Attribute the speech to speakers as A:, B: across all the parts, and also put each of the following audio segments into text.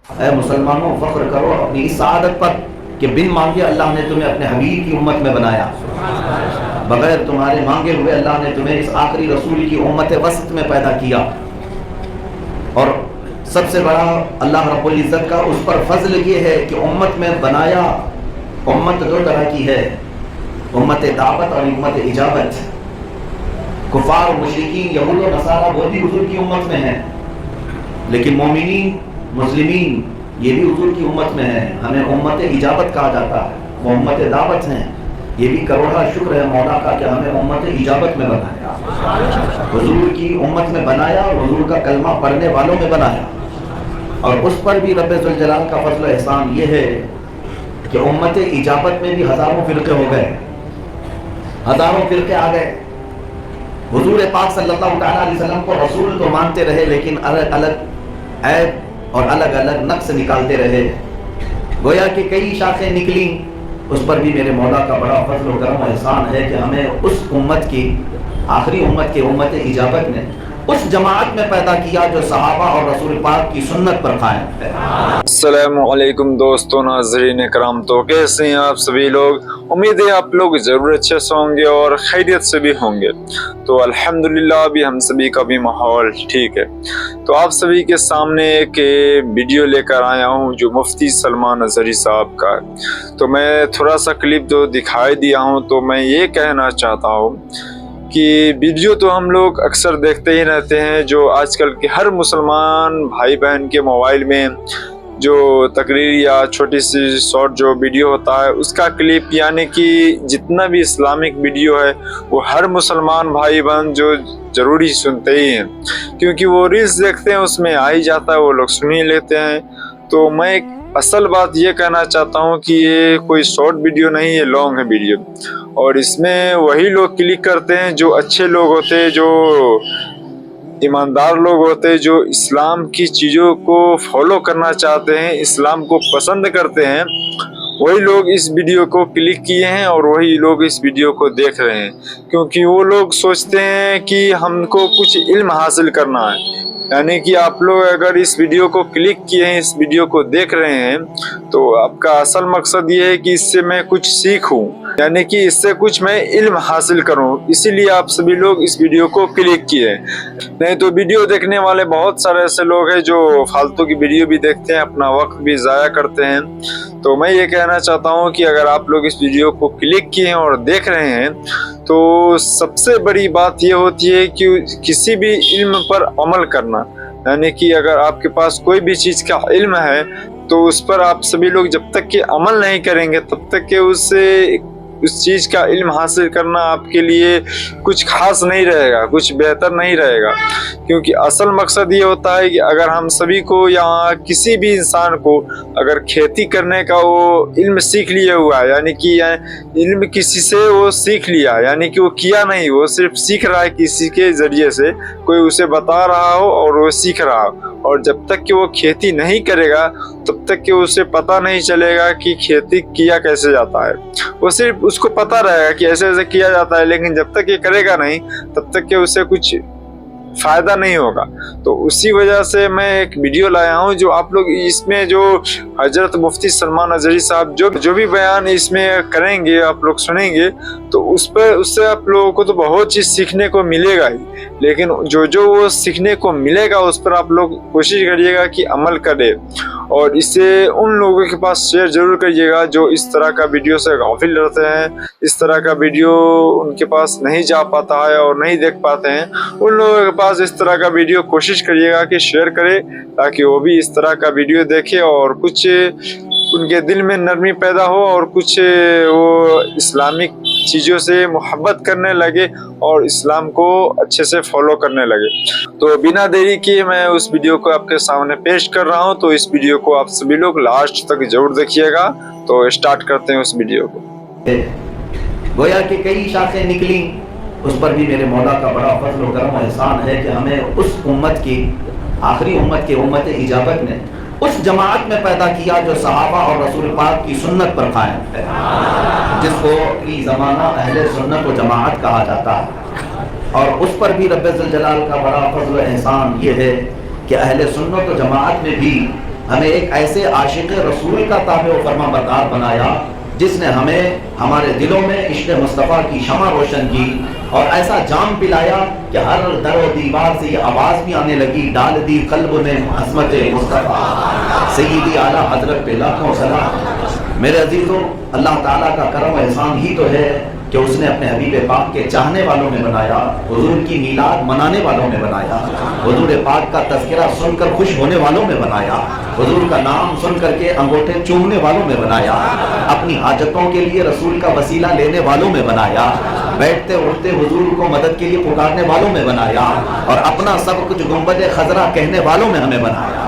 A: اے مسلمانوں فخر کرو اپنی اس سعادت پر کہ بن مانگے اللہ نے تمہیں اپنے حبیب کی امت میں بنایا، بغیر تمہارے مانگے ہوئے اللہ نے تمہیں اس آخری رسول کی امت وسط میں پیدا کیا۔ اور سب سے بڑا اللہ رب العزت کا اس پر فضل یہ ہے کہ امت میں بنایا۔ امت دو طرح کی ہے، امت دعوت اور امت اجابت۔ کفار و مشرکین یہود و نصارہ وہ بھی حضور کی امت میں ہیں، لیکن مومنین مسلمین یہ بھی حضور کی امت میں ہیں۔ ہمیں امت اجابت کہا جاتا ہے، وہ امت دعوت ہیں۔ یہ بھی کروڑا شکر ہے مولا کا کہ ہمیں امت اجابت میں بنایا، حضور کی امت میں بنایا اور حضور کا کلمہ پڑھنے والوں میں بنایا۔ اور اس پر بھی رب ذوالجلال کا فضل و احسان یہ ہے کہ امت اجابت میں بھی ہزاروں فرقے ہو گئے، ہزاروں فرقے آ گئے۔ حضور پاک صلی اللہ تعالیٰ علیہ وسلم کو رسول تو مانتے رہے، لیکن الگ الگ عیب اور الگ الگ نقص نکالتے رہے، گویا کہ کئی شاخیں نکلیں۔ اس پر بھی میرے مولا کا بڑا فضل و کرم و احسان ہے کہ ہمیں اس امت کی آخری امت کے امت اجابت نے اس جماعت میں پیدا کیا جو صحابہ اور رسول پاک کی سنت پر قائم ہے۔
B: السلام علیکم دوستو، ناظرین اکرام، تو کیسے ہیں آپ سبھی لوگ؟ امید ہے آپ لوگ ضرور اچھے سے ہوں گے اور خیریت سے بھی ہوں گے۔ تو الحمدللہ ابھی ہم سبھی کا بھی ماحول ٹھیک ہے۔ تو آپ سبھی کے سامنے ایک ویڈیو لے کر آیا ہوں جو مفتی سلمان اظہری صاحب کا ہے۔ تو میں تھوڑا سا کلپ جو دکھائی دیا ہوں، تو میں یہ کہنا چاہتا ہوں کہ ویڈیو تو ہم لوگ اکثر دیکھتے ہی رہتے ہیں، جو آج کل کے ہر مسلمان بھائی بہن کے موبائل میں جو تقریر یا چھوٹی سی شارٹ جو ویڈیو ہوتا ہے اس کا کلپ، یعنی کہ جتنا بھی اسلامک ویڈیو ہے وہ ہر مسلمان بھائی بہن جو ضروری سنتے ہی ہیں، کیونکہ وہ ریلز دیکھتے ہیں اس میں آ ہی جاتا ہے، وہ لوگ سن ہی لیتے ہیں۔ تو میں ایک اصل بات یہ کہنا چاہتا ہوں کہ یہ کوئی شارٹ ویڈیو نہیں، یہ لانگ ہے ویڈیو، اور اس میں وہی لوگ کلک کرتے ہیں جو اچھے لوگ ہوتے ہیں، جو ایماندار لوگ ہوتے ہیں، جو اسلام کی چیزوں کو فالو کرنا چاہتے ہیں، اسلام کو پسند کرتے ہیں، وہی لوگ اس ویڈیو کو کلک کیے ہیں اور وہی لوگ اس ویڈیو کو دیکھ رہے ہیں، کیونکہ وہ لوگ سوچتے ہیں کہ ہم کو کچھ علم حاصل کرنا ہے۔ یعنی کہ آپ لوگ اگر اس ویڈیو کو کلک کیے ہیں، اس ویڈیو کو دیکھ رہے ہیں، تو آپ کا اصل مقصد یہ ہے کہ اس سے میں کچھ سیکھوں، یعنی کہ اس سے کچھ میں علم حاصل کروں، اسی لیے آپ سبھی لوگ اس ویڈیو کو کلک کیے۔ نہیں تو ویڈیو دیکھنے والے بہت سارے ایسے لوگ ہیں جو فالتو کی ویڈیو بھی دیکھتے ہیں، اپنا وقت بھی ضائع کرتے ہیں۔ تو میں یہ کہنا چاہتا ہوں کہ اگر آپ لوگ اس ویڈیو کو کلک کیے ہیں اور دیکھ رہے ہیں، تو سب سے بڑی بات یہ ہوتی ہے کہ کسی بھی علم پر عمل کرنا، یعنی کہ اگر آپ کے پاس کوئی بھی چیز کا علم ہے تو اس پر آپ سبھی لوگ جب تک کہ عمل نہیں کریں گے تب تک کہ اس چیز کا علم حاصل کرنا آپ کے لیے کچھ خاص نہیں رہے گا، کچھ بہتر نہیں رہے گا، کیونکہ اصل مقصد یہ ہوتا ہے کہ اگر ہم سبھی کو یا کسی بھی انسان کو اگر کھیتی کرنے کا وہ علم سیکھ لیا ہوا ہے، یعنی کہ علم کسی سے وہ سیکھ لیا، یعنی کہ وہ کیا نہیں، وہ صرف سیکھ رہا ہے کسی کے ذریعے سے، کوئی اسے بتا رہا ہو اور وہ سیکھ رہا ہو، اور جب تک کہ وہ کھیتی نہیں کرے گا تب تک کہ اسے پتہ نہیں چلے گا کہ کھیتی کیا کیسے جاتا ہے۔ وہ صرف اس کو پتہ رہے گا کہ ایسے ایسے کیا جاتا ہے، لیکن جب تک یہ کرے گا نہیں تب تک کہ اسے کچھ فائدہ نہیں ہوگا۔ تو اسی وجہ سے میں ایک ویڈیو لایا ہوں جو آپ لوگ اس میں جو حضرت مفتی سلمان اظہری صاحب جو بھی بیان اس میں کریں گے، آپ لوگ سنیں گے، تو اس سے آپ لوگوں کو تو بہت چیز سیکھنے کو ملے گا ہی، لیکن جو وہ سیکھنے کو ملے گا اس پر آپ لوگ کوشش کریے گا کہ عمل کرے، اور اسے ان لوگوں کے پاس شیئر ضرور کریے گا جو اس طرح کا ویڈیو سے غافل رہتے ہیں، اس طرح کا ویڈیو ان کے پاس نہیں جا پاتا ہے اور نہیں دیکھ پاتے ہیں۔ ان لوگوں کے پاس اس طرح کا ویڈیو کوشش کریے گا کہ شیئر کرے، تاکہ وہ بھی اس طرح کا ویڈیو دیکھے اور کچھ ان کے دل میں نرمی پیدا ہو اور کچھ وہ اسلامک چیزوں سے محبت کرنے لگے اور اسلام کو اچھے سے فالو کرنے لگے۔ تو بنا دیری کیے میں اس ویڈیو کو آپ کے سامنے پیش کر رہا ہوں، تو اس ویڈیو کو آپ سبھی لوگ لاسٹ تک ضرور دیکھیے گا۔ تو اسٹارٹ کرتے ہیں اس ویڈیو کو۔
A: گویا کہ کئی شاخیں نکلیں، اس پر بھی میرے مولا کا بڑا فضل و کرم و احسان ہے کہ ہمیں اس امت کی آخری امت کے امت اجابت نے اس جماعت میں پیدا کیا جو صحابہ اور رسول پاک کی سنت پر قائم ہے، جس کو کی زمانہ اہل سنت و جماعت کہا جاتا ہے۔ اور اس پر بھی رب ذوالجلال کا بڑا فضل و احسان یہ ہے کہ اہل سنت و جماعت میں بھی ہمیں ایک ایسے عاشق رسول کا تابع و فرما بردار بنایا جس نے ہمیں ہمارے دلوں میں عشق مصطفیٰ کی شمع روشن کی اور ایسا جام پلایا کہ ہر در و دیوار سے یہ آواز بھی آنے لگی، ڈال دی قلب میں عظمت مصطفیٰ سیدی اعلیٰ حضرت پہ لاکھوں سلام۔ میرے عزیزوں، اللہ تعالیٰ کا کرم و احسان ہی تو ہے کہ اس نے اپنے حبیب پاک کے چاہنے والوں میں بنایا، حضور کی میلاد منانے والوں میں بنایا، حضور پاک کا تذکرہ سن کر خوش ہونے والوں میں بنایا، حضور کا نام سن کر کے انگوٹھے چومنے والوں میں بنایا، اپنی حاجتوں کے لیے رسول کا وسیلہ لینے والوں میں بنایا، بیٹھتے اٹھتے حضور کو مدد کے لیے پکارنے والوں میں بنایا، اور اپنا سب کچھ گنبد خضرا کہنے والوں میں ہمیں بنایا۔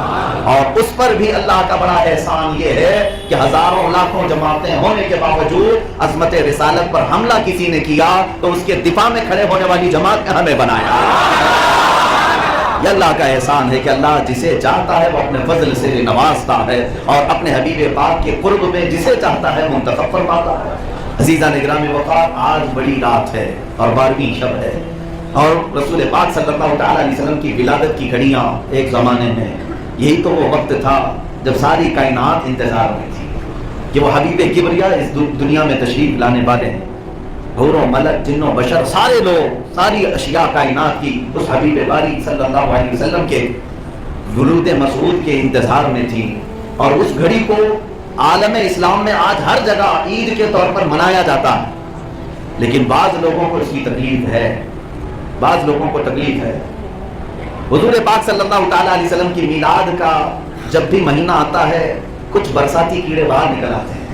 A: اور اس پر بھی اللہ کا بڑا احسان یہ ہے کہ ہزاروں لاکھوں جماعتیں ہونے کے باوجود عظمت رسالت پر حملہ کسی نے کیا تو اس کے دفاع میں کھڑے ہونے والی جماعت نے ہمیں بنایا۔ یہ اللہ کا احسان ہے کہ اللہ جسے چاہتا ہے وہ اپنے فضل سے نوازتا ہے اور اپنے حبیب پاک کے قرب میں جسے چاہتا ہے منتخب فرماتا ہے۔ عزیزان گرامی وقار، آج بڑی رات ہے اور 12ویں شب ہے، اور رسول پاک صلی اللہ علیہ وسلم کی ولادت کی گھڑیاں ایک زمانے میں یہی تو وہ وقت تھا جب ساری کائنات انتظار میں تھی کہ وہ حبیب کبریا اس دنیا میں تشریف لانے والے ہیں۔ حور و ملک، جن و بشر، سارے لوگ، ساری اشیاء کائنات کی اس حبیب باری صلی اللہ علیہ وسلم کے ورود مسعود کے انتظار میں تھی، اور اس گھڑی کو عالم اسلام میں آج ہر جگہ عید کے طور پر منایا جاتا ہے، لیکن بعض لوگوں کو اس کی تکلیف ہے، بعض لوگوں کو تکلیف ہے۔ حضور پاک صلی اللہ تعالیٰ علیہ وسلم کی میلاد کا جب بھی مہینہ آتا ہے کچھ برساتی کیڑے باہر نکل آتے ہیں،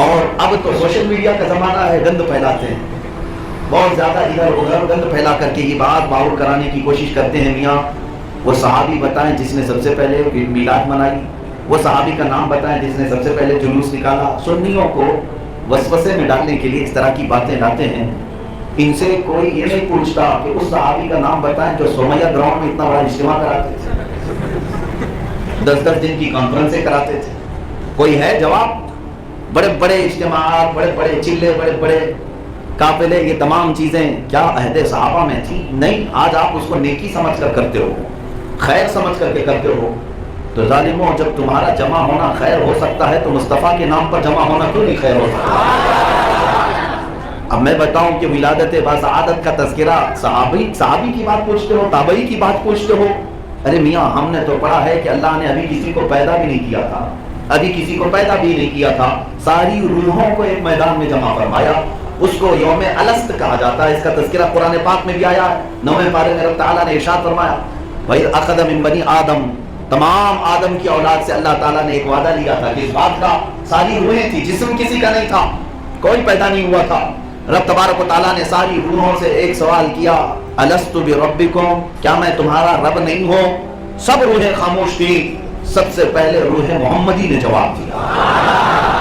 A: اور اب تو سوشل میڈیا کا زمانہ ہے، گند پھیلاتے ہیں، بہت زیادہ ادھر ادھر گند پھیلا کر کے یہ بات باور کرانے کی کوشش کرتے ہیں۔ میاں وہ صحابی بتائیں جس نے سب سے پہلے میلاد منائی، وہ صحابی کا نام بتائیں جس نے سب سے پہلے جلوس نکالا۔ سنیوں کو وسوسے میں ڈالنے کے لیے اس طرح کی باتیں لاتے ہیں۔ ان سے کوئی یہ نہیں پوچھتا کہ اس صحابی کا نام بتائیں جو سومیا گراؤنڈ میں اتنا بڑا اجتماع کراتے تھے، 10 دن کی کانفرنسیں کراتے تھے۔ کوئی ہے جواب؟ بڑے بڑے اجتماعات، بڑے بڑے چلے، بڑے بڑے قافلے، یہ تمام چیزیں کیا عہد صحابہ میں تھی؟ نہیں۔ آج آپ اس کو نیکی سمجھ کر کرتے ہو، خیر سمجھ کر کے کرتے ہو، تو ظالموں جب تمہارا جمع ہونا خیر ہو سکتا ہے تو مصطفیٰ کے نام پر جمع ہونا کیوں نہیں خیر ہو سکتا؟ اب میں بتاؤں کہ ولادت بسعادت کا تذکرہ صحابی کی بات پوچھتے ہو، تابعی کی بات پوچھتے ہو۔ ارے میاں، ہم نے تو پڑھا ہے کہ اللہ نے ابھی کسی کو پیدا بھی نہیں کیا تھا، ابھی کسی کو پیدا بھی نہیں کیا تھا، ساری روحوں کو ایک میدان میں جمع فرمایا، اس کو یوم الست کہا جاتا ہے۔ اس کا تذکرہ قرآن پاک میں بھی آیا ہے، 9ویں پارے میں رب تعالیٰ نے ارشاد فرمایا وَإِذْ أَخَذَ مِن بَنِي آدم، تمام آدم کی اولاد سے اللہ تعالیٰ نے ایک وعدہ لیا تھا کہ اس بات کا، ساری روحیں تھی، جسم کسی کا نہیں تھا، کوئی پیدا نہیں ہوا تھا۔ رب تبارک و تعالیٰ نے ساری روحوں سے ایک سوال کیا، الست بربکم، کیا میں تمہارا رب نہیں ہوں؟ سب روحیں خاموش تھی، سب سے پہلے روح محمدی نے جواب دیا،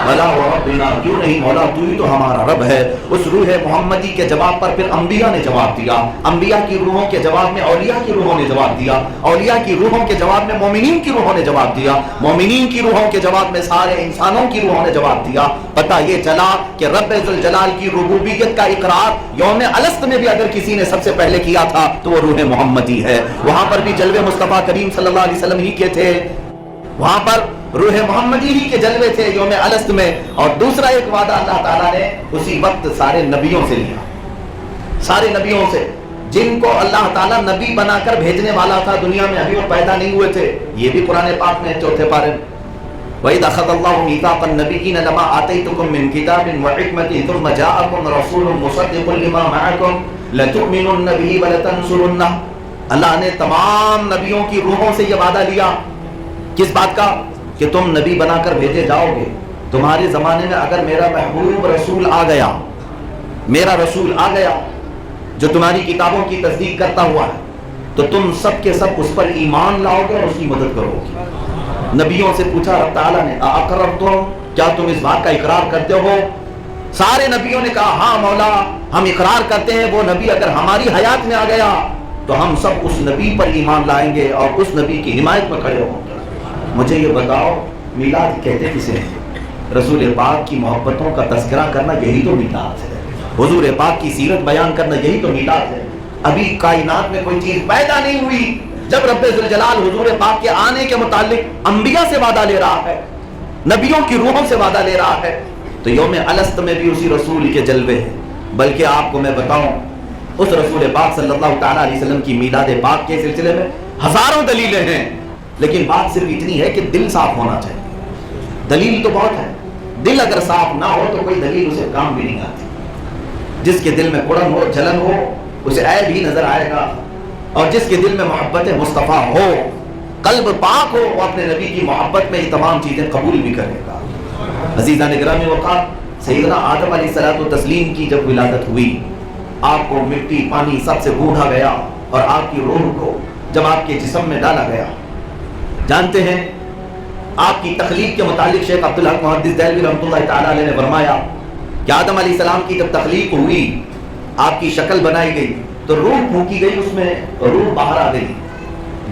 A: بلا وربنا، کیوں نہیں مولا، تو ہی تو ہمارا رب ہے۔ اس روح محمدی کے جواب پر پھر انبیاء نے جواب دیا، انبیاء کی روحوں کے جواب میں اولیاء کی روحوں نے جواب دیا، اولیاء کی روحوں کے جواب میں مومنین کی روحوں نے جواب دیا، مومنین کی روحوں کے جواب میں سارے انسانوں کی روحوں نے جواب دیا۔ پتہ یہ چلا کہ رب ذوالجلال کی ربوبیت کا اقرار یوم الست میں بھی اگر کسی نے سب سے پہلے کیا تھا تو وہ روح محمدی ہے۔ وہاں پر بھی جلوے مصطفیٰ کریم صلی اللہ علیہ وسلم ہی کے تھے، وہاں پر روح محمدی ہی کے جلوے تھے یوم الست میں۔ اور دوسرا ایک وعدہ اللہ تعالیٰ نے اسی وقت سارے نبیوں سے لیا، سارے نبیوں سے جن کو اللہ تعالیٰ نبی بنا کر بھیجنے والا تھا، دنیا میں ابھی وہ پیدا نہیں ہوئے تھے۔ یہ بھی قرآن پاک میں 4 پارے میں وَإِذْ أَخَذَ اللَّهُ مِيثَاقَ النَّبِيِّينَ لَمَا آتَيْتُكُم مِّن كِتَابٍ وَحِكْمَةٍ ثُمَّ جَاءَكُمْ رَسُولٌ مُصَدِّقٌ لِّمَا مَعَكُمْ لَتُؤْمِنُنَّ بِهِ وَلَتَنصُرُنَّهُ۔ اللہ نے تمام نبیوں کی روحوں سے یہ وعدہ لیا، کس بات کا؟ کہ تم نبی بنا کر بھیجے جاؤ گے، تمہارے زمانے میں اگر میرا محبوب رسول آ گیا، میرا رسول آ گیا جو تمہاری کتابوں کی تصدیق کرتا ہوا ہے، تو تم سب کے سب اس پر ایمان لاؤ گے اور اس کی مدد کرو گے۔ نبیوں سے پوچھا رب تعالیٰ نے اقررتم، کیا تم اس بات کا اقرار کرتے ہو؟ سارے نبیوں نے کہا ہاں مولا، ہم اقرار کرتے ہیں، وہ نبی اگر ہماری حیات میں آ گیا تو ہم سب اس نبی پر ایمان لائیں گے اور اس نبی کی حمایت میں کھڑے ہوں گے۔ مجھے یہ بتاؤ، میلاد کہتے کسے ہیں؟ رسول پاک کی محبتوں کا تذکرہ کرنا یہی تو میلاد ہے، حضور پاک کی سیرت بیان کرنا یہی تو میلاد ہے۔ ابھی کائنات میں کوئی چیز پیدا نہیں ہوئی جب رب ذوالجلال حضور پاک کے آنے کے متعلق انبیاء سے وعدہ لے رہا ہے، نبیوں کی روحوں سے وعدہ لے رہا ہے، تو یوم الست میں بھی اسی رسول کے جلوے ہیں۔ بلکہ آپ کو میں بتاؤں، اس رسول پاک صلی اللہ تعالیٰ علیہ وسلم کی میلاد پاک کے سلسلے میں ہزاروں دلیلیں ہیں، لیکن بات صرف اتنی ہے کہ دل صاف ہونا چاہیے۔ دلیل تو بہت ہے، دل اگر صاف نہ ہو تو کوئی دلیل اسے کام بھی نہیں آتی۔ جس کے دل میں کڑن ہو، جلن ہو، اسے عیب ہی نظر آئے گا، اور جس کے دل میں محبت مصطفیٰ ہو، قلب پاک ہو، وہ اپنے نبی کی محبت میں یہ تمام چیزیں قبول بھی کرے گا۔ عزیزان گرامی وقار، سیدنا آدم علیہ الصلوۃ والتسلیم کی جب ولادت ہوئی، آپ کو مٹی پانی سب سے گھونڈا گیا اور آپ کی روح کو جب آپ کے جسم میں ڈالا گیا، جانتے ہیں آپ کی تخلیق کے متعلق شیخ عبدالحق محدث دہلوی رحمۃ اللہ تعالیٰ علیہ نے فرمایا کہ آدم علیہ السلام کی جب تخلیق ہوئی، آپ کی شکل بنائی گئی تو روح پھونکی گئی، اس میں روح باہر آ گئی،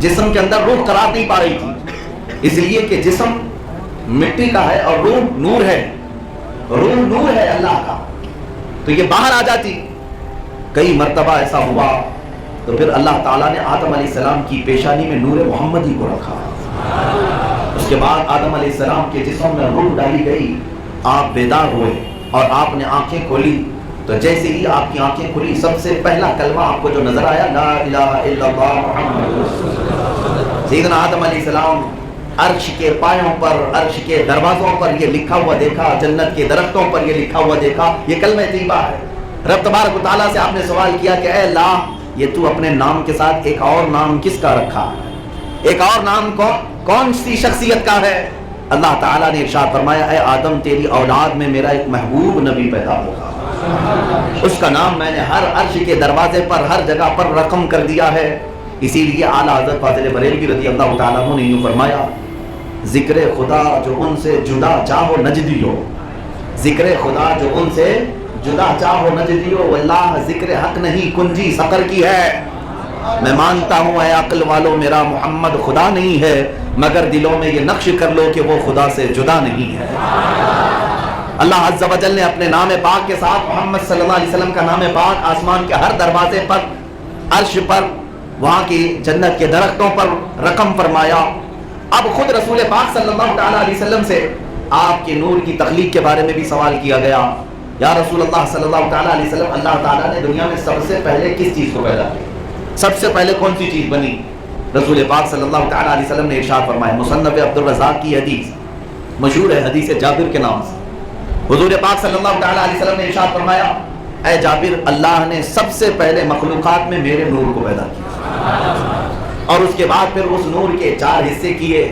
A: جسم کے اندر روح قرار نہیں پا رہی تھی، اس لیے کہ جسم مٹی کا ہے اور روح نور ہے، روح نور ہے اللہ کا، تو یہ باہر آ جاتی۔ کئی مرتبہ ایسا ہوا تو پھر اللہ تعالیٰ نے آدم علیہ السلام کی پیشانی میں نور محمدی کو رکھا۔ اس کے بعد آدم علیہ السلام کے جسم میں روح ڈالی گئی، آپ بیدار ہوئے اور آپ نے آنکھیں کھولی، تو جیسے ہی آپ کی آنکھیں کھلی سب سے پہلا کلمہ آپ کو جو نظر آیا، لا الہ الا اللہ محمد رسول اللہ۔ سیدنا آدم علیہ السلام عرش کے پایوں پر، عرش کے دروازوں پر یہ لکھا ہوا دیکھا، جنت کے درختوں پر یہ لکھا ہوا دیکھا، یہ کلمہ طیبہ ہے۔ رب تبارک و تعالیٰ سے آپ نے سوال کیا کہ اے اللہ، یہ تو اپنے نام کے ساتھ ایک اور نام کس کا رکھا ہے؟ ایک اور نام کون سی شخصیت کا ہے؟ اللہ تعالیٰ نے ارشاد فرمایا، اے آدم تیری اولاد میں میرا ایک محبوب نبی پیدا ہوگا، اس کا نام میں نے ہر عرش کے دروازے پر، ہر جگہ پر رقم کر دیا ہے۔ اسی لیے اعلیٰ حضرت فاضل بریلوی رضی اللہ تعالیٰ عنہ نے یوں فرمایا، ذکر خدا جو ان سے جدا چاہو نجدی ہو، ذکر خدا جو ان سے جدا چاہو نجدی ہو، واللہ ذکر حق نہیں کنجی سقر کی ہے۔ میں مانتا ہوں اے عقل والو میرا محمد خدا نہیں ہے، مگر دلوں میں یہ نقش کر لو کہ وہ خدا سے جدا نہیں ہے۔ اللہ عز و جل نے اپنے نام پاک کے ساتھ محمد صلی اللہ علیہ وسلم کا نام پاک آسمان کے ہر دروازے پر، عرش پر، وہاں کی جنت کے درختوں پر رقم فرمایا۔ اب خود رسول پاک صلی اللہ تعالیٰ علیہ وسلم سے آپ کے نور کی تخلیق کے بارے میں بھی سوال کیا گیا، یا رسول اللہ صلی اللہ تعالیٰ علیہ وسلم، اللہ تعالیٰ نے دنیا میں سب سے پہلے کس چیز کو پیدا کیا؟ سب سے پہلے کون سی چیز بنی؟ رسول پاک صلی اللہ تعالیٰ علیہ وسلم نے ارشاد فرمایا، مصنف عبدالرزاق کی حدیث مشہور ہے، حدیث جابر کے نام سے، حضور پاک صلی اللہ تعالیٰ علیہ وسلم نے ارشاد فرمایا، اے جابر، اللہ نے سب سے پہلے مخلوقات میں میرے نور کو پیدا کیا، اور اس کے بعد پھر اس نور کے 4 حصے کیے،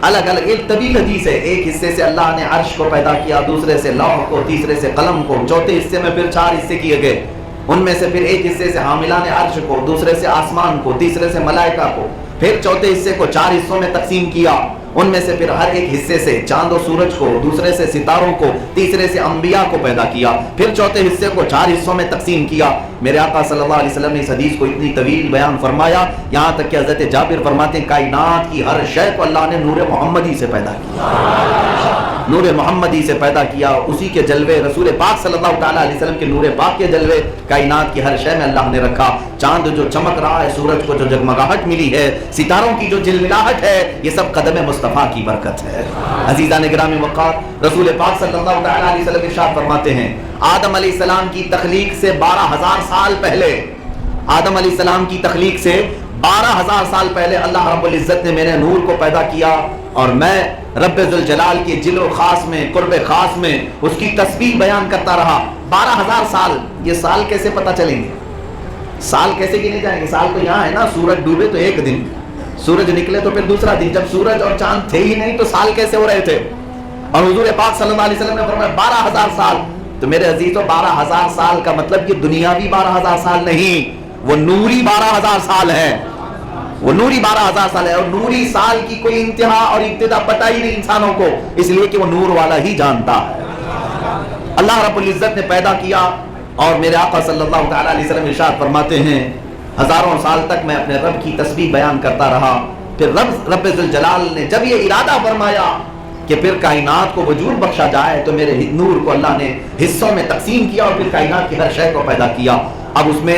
A: الگ الگ۔ ایک طویل حدیث ہے، ایک حصے سے اللہ نے عرش کو پیدا کیا، دوسرے سے لوح کو، تیسرے سے قلم کو، چوتھے حصے میں پھر 4 حصے کیے گئے، ان میں سے پھر ایک حصے سے حاملان عرش کو، دوسرے سے آسمان کو، تیسرے سے ملائکہ کو، پھر چوتھے حصے کو 4 حصوں میں تقسیم کیا، ان میں سے پھر ہر ایک حصے سے چاند و سورج کو، دوسرے سے ستاروں کو، تیسرے سے انبیاء کو پیدا کیا، پھر چوتھے حصے کو 4 حصوں میں تقسیم کیا۔ میرے آقا صلی اللہ علیہ وسلم نے اس حدیث کو اتنی طویل بیان فرمایا، یہاں تک کہ حضرت جابر فرماتے ہیں کائنات کی ہر شے کو اللہ نے نور محمدی سے پیدا کیا، نور محمدی سے پیدا کیا، اسی کے جلوے، رسول پاک صلی اللہ تعالیٰ علیہ وسلم کے نور پاک کے جلوے کائنات کی ہر شے میں اللہ نے رکھا۔ چاند جو چمک رہا ہے، سورج کو جو جگمگاہٹ ملی ہے، ستاروں کی جو جلملاہٹ ہے، یہ سب قدم مصطفیٰ کی برکت ہے۔ عزیزان گرامی وقار، رسول پاک صلی اللہ تعالیٰ علیہ وسلم ارشاد فرماتے ہیں، آدم علیہ السلام کی تخلیق سے 12,000 سال پہلے، آدم علیہ السلام کی تخلیق سے 12,000 سال پہلے اللہ رب العزت نے میرے نور کو پیدا کیا، اور میں رب ذوالجلال کے جلو خاص میں، قرب خاص میں اس کی تسبیح بیان کرتا رہا۔ 12,000 سال، یہ سال کیسے پتہ چلیں گے؟ سال کیسے گنے جائیں گے؟ سال تو یہاں ہے نا، سورج ڈوبے تو ایک دن، سورج نکلے تو پھر دوسرا دن، جب سورج اور چاند تھے ہی نہیں تو سال کیسے ہو رہے تھے؟ اور حضور پاک صلی اللہ علیہ وسلم نے فرمایا 12,000 سال۔ تو میرے عزیزوں، 12,000 سال کا مطلب کہ دنیاوی 12,000 سال نہیں، وہ نوری 12,000 سال ہے، وہ نوری 12,000 سال ہے، اور نوری سال کی کوئی انتہا اور ابتدا پتہ ہی نہیں انسانوں کو، اس لیے کہ وہ نور والا ہی جانتا ہے۔ اللہ رب العزت نے پیدا کیا، اور میرے آقا صلی اللہ تعالیٰ علیہ وسلم ارشاد فرماتے ہیں، ہزاروں سال تک میں اپنے رب کی تسبیح بیان کرتا رہا، پھر رب ذوالجلال نے جب یہ ارادہ فرمایا کہ پھر کائنات کو وجود بخشا جائے، تو میرے نور کو اللہ نے حصوں میں تقسیم کیا اور پھر کائنات کی ہر شے کو پیدا کیا۔ اب اس میں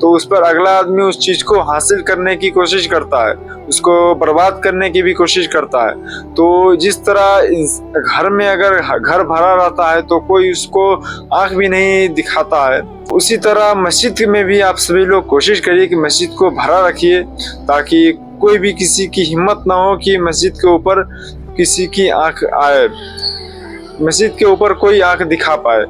B: تو اس پر اگلا آدمی اس چیز کو حاصل کرنے کی کوشش کرتا ہے, اس کو برباد کرنے کی بھی کوشش کرتا ہے. تو جس طرح گھر میں اگر گھر بھرا رہتا ہے تو کوئی اس کو آنکھ بھی نہیں دکھاتا ہے, اسی طرح مسجد میں بھی آپ سبھی لوگ کوشش کریے کہ مسجد کو بھرا رکھیے, تاکہ کوئی بھی کسی کی ہمت نہ ہو کہ مسجد کے اوپر کسی کی آنکھ آئے, مسجد کے اوپر کوئی آنکھ دکھا پائے.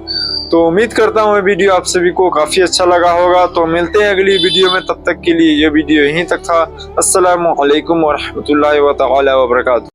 B: تو امید کرتا ہوں یہ ویڈیو آپ سبھی کو کافی اچھا لگا ہوگا. تو ملتے ہیں اگلی ویڈیو میں, تب تک کے لیے یہ ویڈیو یہیں تک تھا. السلام علیکم ورحمۃ اللہ تعالی وبرکاتہ.